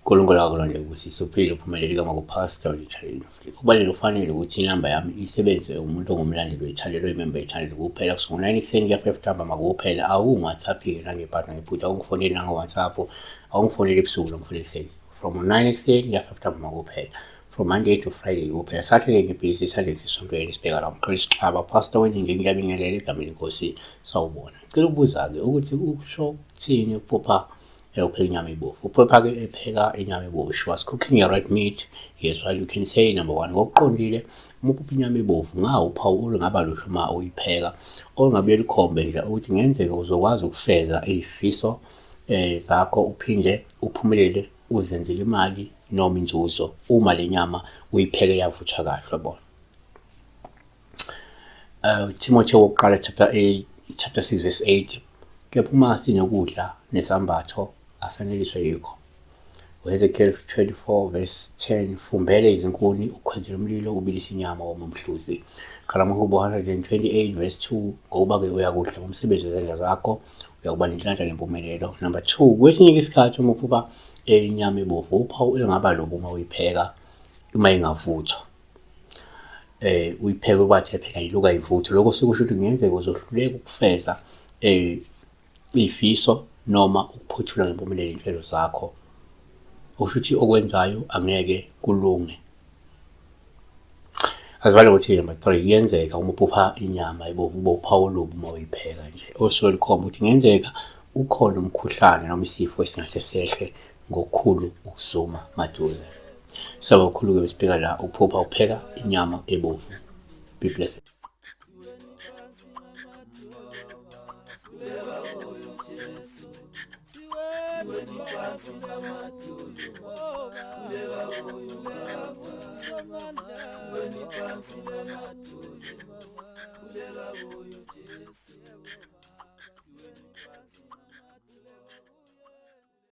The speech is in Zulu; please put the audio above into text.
uNkulunkulu akulonde ukuthi uphile uphumelele kama kupastor channel. Kubalule ufanele ukuthi inamba yami isebenze umuntu ongumlandeli wechannel oyimember yechannel kuphela kusukela 9 ekseni kuya 5 ntambama kuphela. Awungu-WhatsApp nangebhatha ngephutha, awungifoneli nango-WhatsApp, awungifoneli ebusuku nongifoneli ekseni. From 9 ekseni kuya 5 ntambama kuphela. From Monday to Friday kuphela. Saturday ngibhizi, Sunday ngisontweni sibheka la umxolisi Xaba pastor weningi ngiyabingelela egameni lenkosi sawubona. Ngicela ukubuza-ke ukuthi usho ukuthini uPhupha upheka inyama ebovu? uPhupha-ke epheka inyama ebovu. She was cooking a red meat. Yes, well, you can say number one. Ngokuqondile uma uphupha inyama ebovu uphawu olungaba luhle uma uyipheka olungabuye lukhombe nje ukuthi ngenzeka uzokwazi ukufeza izifiso zakho uphinde uphumelele uzenzele imali noma inzuzo uma le nyama uyipheke yavuthwa kahle yabona. Timothy wokuqala chapter 6 verse 8. Kepha uma sinokudla nesambatho asaneliswe yikho. Ezekiel 24 verse 10. Fumbele izinkuni ukhwezele umlilo ubilise inyama woma umhluzi. Kalamahube 128 verse 2. Ngoba-ke uyakudla ngomsebenzi wezandla zakho uyakuba nenhlanhla nempumelelo. Number 2. Kwesinye isikhathi uma uphupha inyama ebovu uphawu elingaba lobo uma uyipheka uma ingavuthwa. Uyipheka kwathi epheka yiluka yivuthwa. Lokho sekusho ukuthi ngenzeka uzohluleka ukufeza izifiso noma ukuphuthula ngempumelelo inhlelo zakho. Usho ukuthi okwenzayo angeke kulunge. Azivale ukuthi number 3. Kuyenzeka uma uphupha inyama ebovu ube uphawu olubi uma uyipheka nje. Osuke likhomba ukuthi ngenzeka ukhona umkhuhlane noma isifo esingahle sehle ngokukhulu ukuzuma maduze. Saba ukhulu-ke besibheka la uPhupha upheka inyama ebovu. Be blessed.